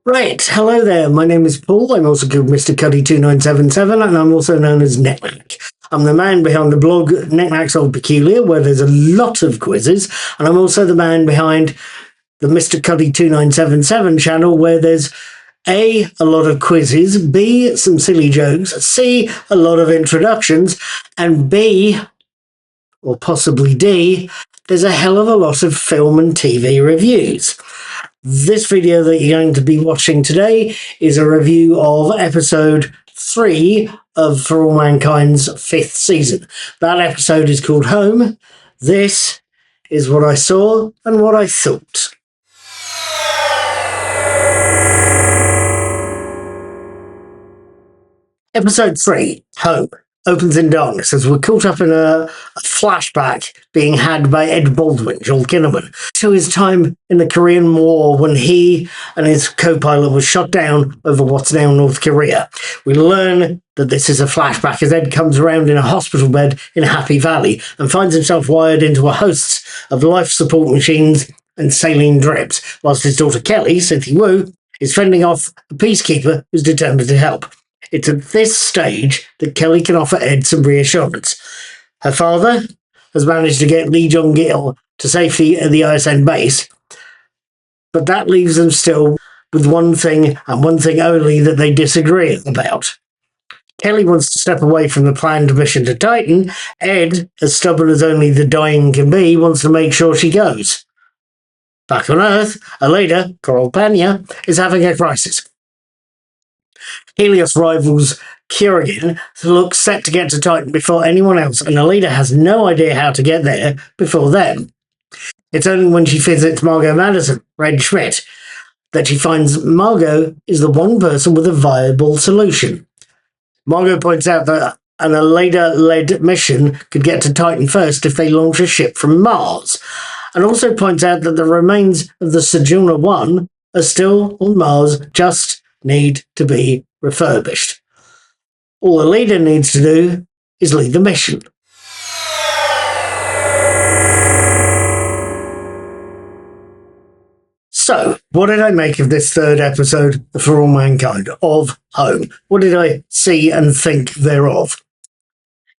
Right, hello there. My name is Paul. I'm also called Mr. Cuddy2977, and I'm also known as Knickknack. I'm the man behind the blog Knickknack's Old Peculiar, where there's a lot of quizzes, and I'm also the man behind the Mr. Cuddy2977 channel, where there's A, a lot of quizzes, B, some silly jokes, C, a lot of introductions, and B, or possibly D, there's a hell of a lot of film and TV reviews. This video that you're going to be watching today is a review of episode 3 of For All Mankind's 5th season. That episode is called Home. This is what I saw and what I thought. Episode 3, Home, opens in darkness as we're caught up in a flashback being had by Ed Baldwin, Joel Kinnaman, to his time in the Korean War when he and his co-pilot were shot down over what's now North Korea. We learn that this is a flashback as Ed comes around in a hospital bed in Happy Valley and finds himself wired into a host of life support machines and saline drips, whilst his daughter Kelly, Cynthia Wu, is fending off a peacekeeper who's determined to help. It's at this stage that Kelly can offer Ed some reassurance. Her father has managed to get Lee Jong-gil to safety at the ISN base, but that leaves them still with one thing and one thing only that they disagree about. Kelly wants to step away from the planned mission to Titan. Ed, as stubborn as only the dying can be, wants to make sure she goes. Back on Earth, a leader, Coral Pena, is having a crisis. Helios rivals Kurgan looks set to get to Titan before anyone else, and Alida has no idea how to get there before them. It's only when she visits Margot Madison, Red Schmidt, that she finds Margot is the one person with a viable solution. Margot points out that an Alida-led mission could get to Titan first if they launch a ship from Mars, and also points out that the remains of the Sojourner 1 are still on Mars, just need to be refurbished. All the leader needs to do is lead the mission. So, what did I make of this third episode of For All Mankind of Home? What did I see and think thereof?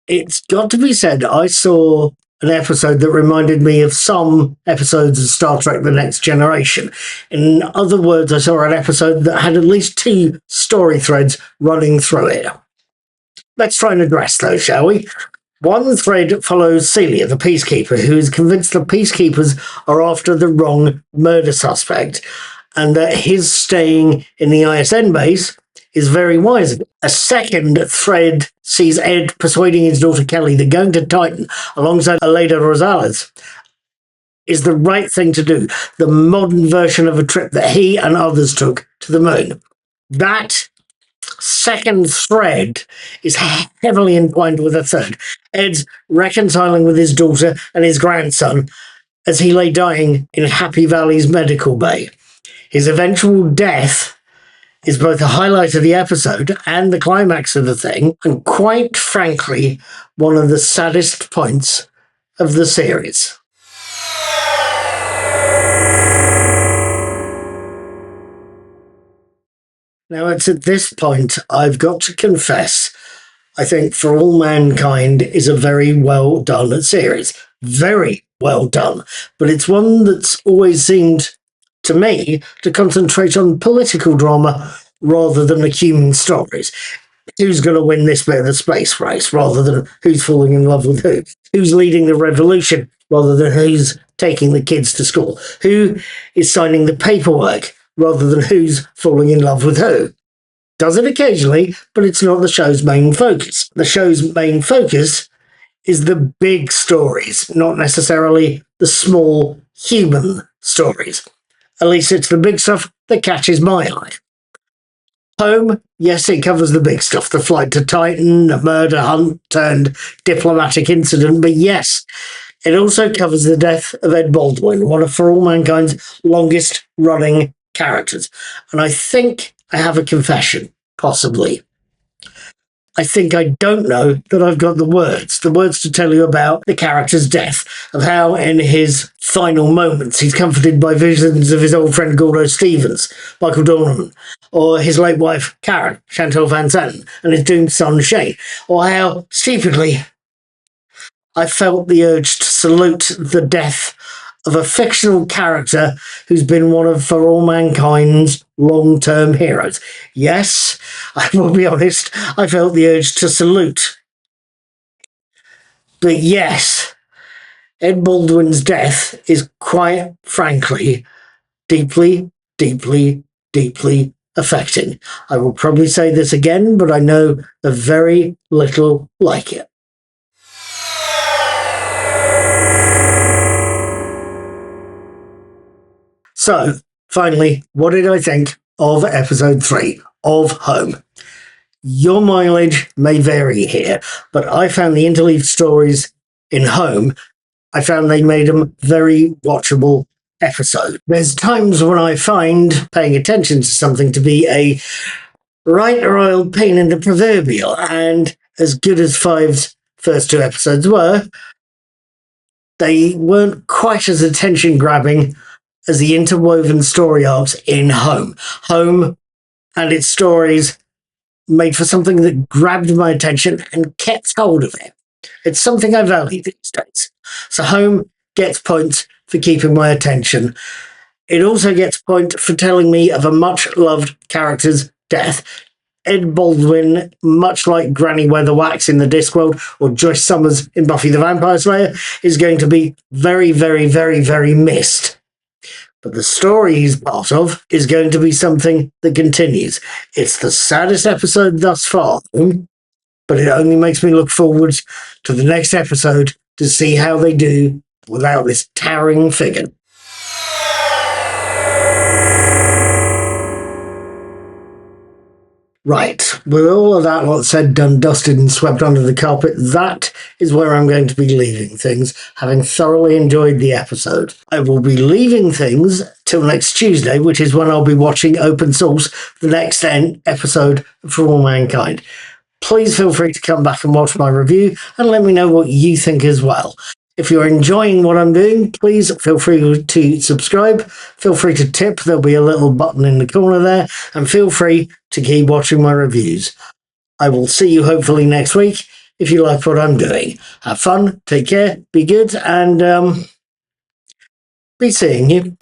It's got to be said, I saw an episode that reminded me of some episodes of Star Trek The Next Generation. In other words, I saw an episode that had at least 2 story threads running through it. Let's try and address those, shall we? One thread follows Celia, the peacekeeper, who is convinced the peacekeepers are after the wrong murder suspect, and that his staying in the ISN base is very wise. A second thread sees Ed persuading his daughter Kelly that going to Titan alongside Aleida Rosales is the right thing to do, the modern version of a trip that he and others took to the moon. That second thread is heavily entwined with a third. Ed's reconciling with his daughter and his grandson as he lay dying in Happy Valley's medical bay. His eventual death is both a highlight of the episode and the climax of the thing, and quite frankly, one of the saddest points of the series. Now, it's at this point I've got to confess, I think For All Mankind is a very well done series. Very well done. But it's one that's always seemed to me to concentrate on political drama rather than the human stories. Who's going to win this bit of the space race rather than who's falling in love with who? Who's leading the revolution rather than who's taking the kids to school? Who is signing the paperwork rather than who's falling in love with who? Does it occasionally, but it's not the show's main focus. The show's main focus is the big stories, not necessarily the small human stories. At least it's the big stuff that catches my eye. Home, yes, it covers the big stuff, the flight to Titan, a murder hunt turned diplomatic incident, but yes, it also covers the death of Ed Baldwin, one of For All Mankind's longest running characters. And I think I have a confession, possibly. I think I don't know that I've got the words to tell you about the character's death, of how in his final moments he's comforted by visions of his old friend Gordo Stevens, Michael Dornan, or his late wife Karen, Chantal Van Zanten, and his doomed son Shane, or how, stupidly, I felt the urge to salute the death of a fictional character who's been one of For All Mankind's long-term heroes. Yes, I will be honest, I felt the urge to salute. But yes, Ed Baldwin's death is quite frankly deeply, deeply, deeply affecting. I will probably say this again, but I know of very little like it. So, finally, what did I think of episode 3 of Home? Your mileage may vary here, but I found the interleaved stories in Home, I found they made them very watchable episode. There's times when I find paying attention to something to be a right royal pain in the proverbial, and as good as Five's first 2 episodes were, they weren't quite as attention grabbing as the interwoven story arcs in Home. Home and its stories made for something that grabbed my attention and kept hold of it. It's something I value these days. So Home gets points for keeping my attention. It also gets points for telling me of a much-loved character's death. Ed Baldwin, much like Granny Weatherwax in the Discworld or Joyce Summers in Buffy the Vampire Slayer, is going to be very, very, very, very missed. But the story he's part of is going to be something that continues. It's the saddest episode thus far, but it only makes me look forward to the next episode to see how they do without this towering figure. Right, with all of that lot said, done, dusted and swept under the carpet, that is where I'm going to be leaving things, having thoroughly enjoyed the episode. I will be leaving things till next Tuesday, which is when I'll be watching Open Source, the next episode For All Mankind. Please feel free to come back and watch my review and let me know what you think as well. If you're enjoying what I'm doing, please feel free to subscribe. Feel free to tip. There'll be a little button in the corner there. And feel free to keep watching my reviews. I will see you hopefully next week if you like what I'm doing. Have fun, take care, be good, and be seeing you.